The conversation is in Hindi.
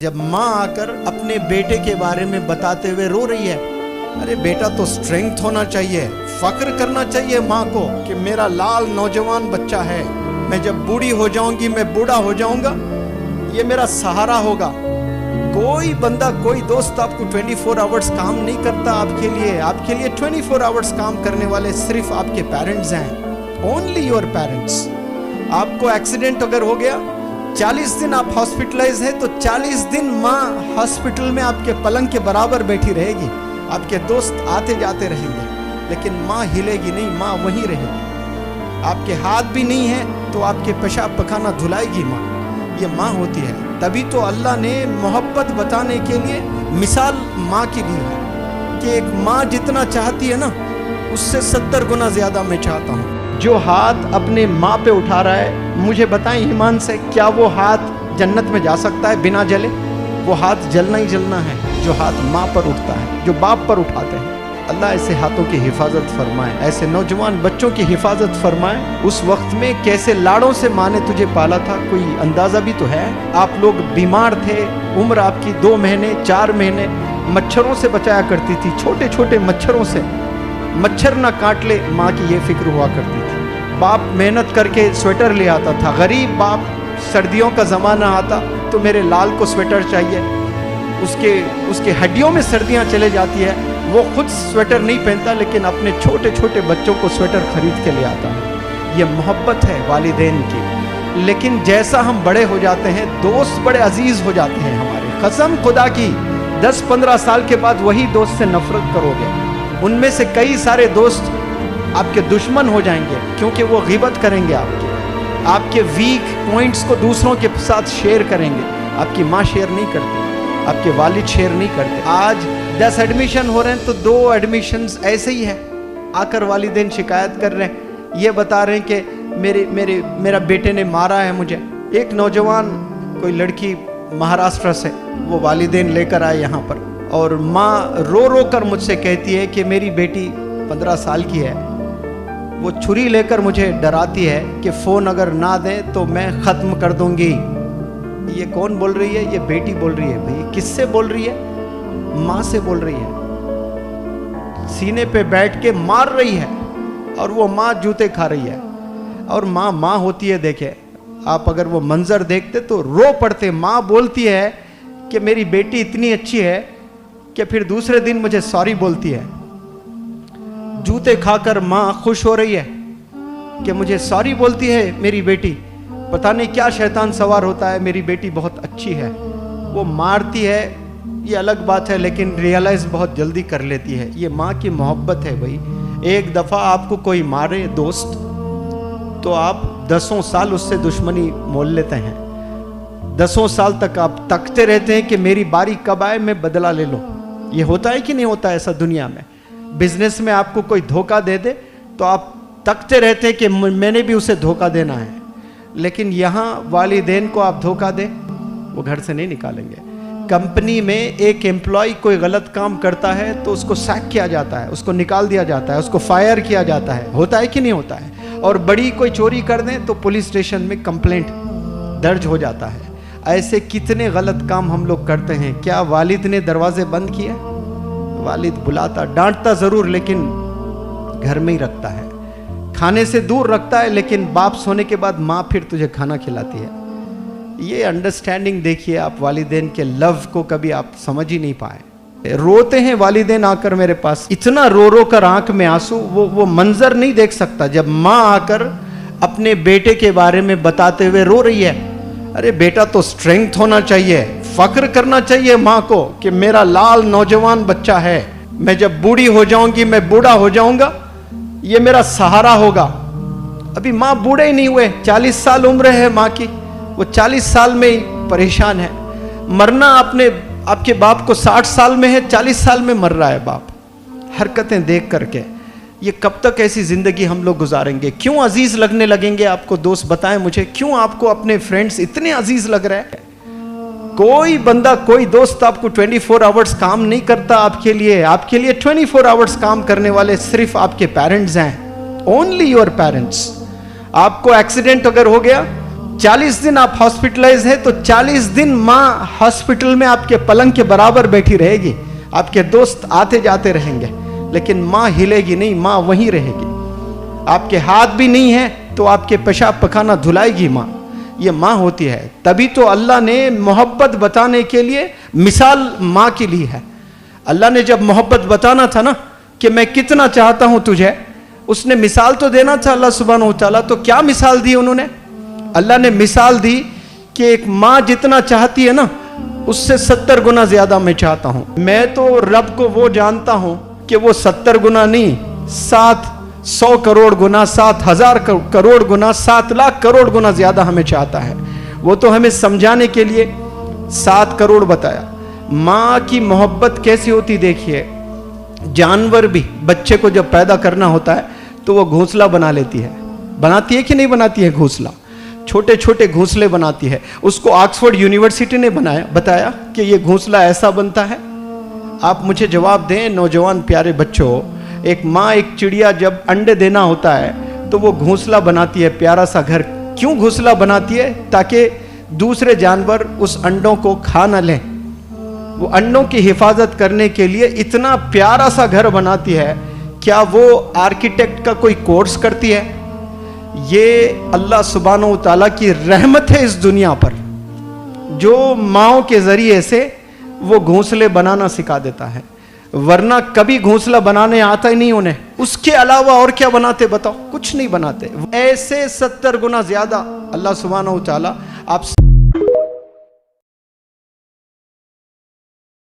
जब माँ आकर अपने बेटे के बारे में बताते हुए रो रही है, अरे बेटा तो स्ट्रेंथ होना चाहिए, फक्र करना चाहिए माँ को कि मेरा लाल नौजवान बच्चा है, मैं जब बूढ़ी हो जाऊंगी, मैं बूढ़ा हो जाऊंगा, ये मेरा सहारा होगा। कोई बंदा, कोई दोस्त आपको 24 आवर्स काम नहीं करता आपके लिए 24 आवर्स काम करने वाले सिर्फ आपके पेरेंट्स हैं, ओनली योर पेरेंट्स। आपको एक्सीडेंट अगर हो गया, 40 दिन आप हॉस्पिटलाइज हैं, तो 40 दिन माँ हॉस्पिटल में आपके पलंग के बराबर बैठी रहेगी, आपके दोस्त आते जाते रहेंगे, लेकिन माँ हिलेगी नहीं, माँ वहीं रहेगी। आपके हाथ भी नहीं है तो आपके पेशाब पखाना धुलाएगी माँ, ये माँ होती है। तभी तो अल्लाह ने मोहब्बत बताने के लिए मिसाल माँ की दी है कि एक माँ जितना चाहती है ना, उससे 70 गुना ज्यादा मैं चाहता हूँ। जो हाथ अपने माँ पे उठा रहा है, मुझे बताएं ईमान से, क्या वो हाथ जन्नत में जा सकता है बिना जले? वो हाथ जलना ही जलना है जो हाथ माँ पर उठता है, जो बाप पर उठाते हैं। अल्लाह ऐसे हाथों की हिफाजत फरमाए, ऐसे नौजवान बच्चों की हिफाजत फरमाए। उस वक्त में कैसे लाड़ों से माँ ने तुझे पाला था, कोई अंदाजा भी तो है। आप लोग बीमार थे, उम्र आपकी 2 महीने 4 महीने, मच्छरों से बचाया करती थी, छोटे छोटे मच्छरों से, मच्छर ना काट ले, माँ की ये फिक्र हुआ करती थी। बाप मेहनत करके स्वेटर ले आता था, गरीब बाप, सर्दियों का ज़माना आता तो मेरे लाल को स्वेटर चाहिए, उसके हड्डियों में सर्दियाँ चले जाती है, वो खुद स्वेटर नहीं पहनता, लेकिन अपने छोटे छोटे बच्चों को स्वेटर खरीद के ले आता है। ये मोहब्बत है वालिदैन की। लेकिन जैसा हम बड़े हो जाते हैं, दोस्त बड़े अजीज हो जाते हैं हमारे। कसम खुदा की, 10-15 साल के बाद वही दोस्त से नफरत करोगे, उनमें से कई सारे दोस्त आपके दुश्मन हो जाएंगे, क्योंकि वो ग़ीबत करेंगे आपके वीक पॉइंट्स को दूसरों के साथ शेयर करेंगे। आपकी माँ शेयर नहीं करती, आपके वालिद शेयर नहीं करते। आज 10 एडमिशन हो रहे हैं तो 2 एडमिशन्स ऐसे ही है, आकर वालिदैन शिकायत कर रहे हैं, ये बता रहे हैं कि मेरा बेटे ने मारा है मुझे। एक नौजवान, कोई लड़की महाराष्ट्र से, वो वालिदैन लेकर आए यहाँ पर, और माँ रो रो कर मुझसे कहती है कि मेरी बेटी 15 साल की है, वो छुरी लेकर मुझे डराती है कि फ़ोन अगर ना दें तो मैं ख़त्म कर दूंगी। ये कौन बोल रही है? ये बेटी बोल रही है। भाई किससे बोल रही है? माँ से बोल रही है, सीने पे बैठ के मार रही है, और वो माँ जूते खा रही है। और माँ माँ होती है। देखे आप, अगर वो मंजर देखते तो रो पड़ते। माँ बोलती है कि मेरी बेटी इतनी अच्छी है कि फिर दूसरे दिन मुझे सॉरी बोलती है। जूते खाकर माँ खुश हो रही है कि मुझे सॉरी बोलती है मेरी बेटी। पता नहीं क्या शैतान सवार होता है, मेरी बेटी बहुत अच्छी है। वो मारती है, ये अलग बात है, लेकिन रियलाइज बहुत जल्दी कर लेती है। ये माँ की मोहब्बत है भाई। एक दफ़ा आपको कोई मारे दोस्त, तो आप 10 साल उससे दुश्मनी मोल लेते हैं। 10 साल तक आप तकते रहते हैं कि मेरी बारी कब आए, मैं बदला ले लूँ। ये होता है कि नहीं होता ऐसा दुनिया में? बिजनेस में आपको कोई धोखा दे दे तो आप तकते रहते हैं कि मैंने भी उसे धोखा देना है। लेकिन यहाँ वालिदैन को आप धोखा दे, वो घर से नहीं निकालेंगे। कंपनी में एक एम्प्लॉय कोई गलत काम करता है तो उसको सैक किया जाता है, उसको निकाल दिया जाता है, उसको फायर किया जाता है। होता है कि नहीं होता है? और बड़ी कोई चोरी कर दें तो पुलिस स्टेशन में कंप्लेंट दर्ज हो जाता है। ऐसे कितने गलत काम हम लोग करते हैं। क्या वालिद ने दरवाजे बंद किए? वालिद बुलाता, डांटता ज़रूर, लेकिन घर में ही रखता है, खाने से दूर रखता है, लेकिन बाप सोने के बाद माँ फिर तुझे खाना खिलाती है। ये अंडरस्टैंडिंग देखिए आप, वालिदैन के लव को कभी आप समझ ही नहीं पाए। रोते हैं वालिदैन आकर मेरे पास, इतना रो रो कर आंख में आंसू, वो मंजर नहीं देख सकता। जब माँ आकर अपने बेटे के बारे में बताते हुए रो रही है, अरे बेटा तो स्ट्रेंथ होना चाहिए, फक्र करना चाहिए माँ को कि मेरा लाल नौजवान बच्चा है, मैं जब बूढ़ी हो जाऊंगी, मैं बूढ़ा हो जाऊंगा, ये मेरा सहारा होगा। अभी माँ बूढ़े ही नहीं हुए, 40 साल उम्र है माँ की, वो 40 साल में ही परेशान है। मरना आपके बाप को 60 साल में है, 40 साल में मर रहा है बाप। हरकतें देख करके ये कब तक ऐसी जिंदगी हम लोग गुजारेंगे? क्यों अजीज लगने लगेंगे आपको दोस्त? बताएं मुझे, क्यों आपको अपने फ्रेंड्स इतने अजीज लग रहे हैं? कोई बंदा, कोई दोस्त आपको 24 आवर्स काम नहीं करता आपके लिए 24 आवर्स काम करने वाले सिर्फ आपके पेरेंट्स हैं, ओनली योर पेरेंट्स। आपको एक्सीडेंट अगर हो गया, 40 दिन आप हॉस्पिटलाइज है तो 40 दिन माँ हॉस्पिटल में आपके पलंग के बराबर बैठी रहेगी, आपके दोस्त आते जाते रहेंगे, लेकिन माँ हिलेगी नहीं, माँ वहीं रहेगी। आपके हाथ भी नहीं है तो आपके पेशाब पखाना धुलाएगी माँ, ये माँ होती है। तभी तो अल्लाह ने मोहब्बत बताने के लिए मिसाल माँ की ली है। अल्लाह ने जब मोहब्बत बताना था ना कि मैं कितना चाहता हूं तुझे, उसने मिसाल तो देना था अल्लाह सुब्हानहू तआला। तो क्या मिसाल दी उन्होंने? अल्लाह ने मिसाल दी कि एक माँ जितना चाहती है ना, उससे 70 गुना ज्यादा मैं चाहता हूं। मैं तो रब को वो जानता हूं कि वो 70 गुना नहीं, 700 करोड़ गुना, 7,000 करोड़ गुना, 7 लाख करोड़ गुना ज्यादा हमें चाहता है। वो तो हमें समझाने के लिए 7 करोड़ बताया। माँ की मोहब्बत कैसी होती देखिए। जानवर भी बच्चे को जब पैदा करना होता है तो वो घोंसला बना लेती है, बनाती है कि नहीं बनाती है घोंसला, छोटे छोटे घोंसले बनाती है। उसको ऑक्सफोर्ड यूनिवर्सिटी ने बताया कि ये घोंसला ऐसा बनता है। आप मुझे जवाब दें नौजवान प्यारे बच्चों, एक माँ एक चिड़िया जब अंडे देना होता है तो वो घोंसला बनाती है, प्यारा सा घर। क्यों घोंसला बनाती है? ताकि दूसरे जानवर उस अंडों को खा न लें। वो अंडों की हिफाजत करने के लिए इतना प्यारा सा घर बनाती है। क्या वो आर्किटेक्ट का कोई कोर्स करती है? ये अल्लाह सुब्हानहू तआला की रहमत है इस दुनिया पर, जो माओ के जरिए से वो घोंसले बनाना सिखा देता है, वरना कभी घोंसला बनाने आता ही नहीं उन्हें। उसके अलावा और क्या बनाते बताओ? कुछ नहीं बनाते। ऐसे 70 गुना ज्यादा अल्लाह सुब्हानहू तआला आप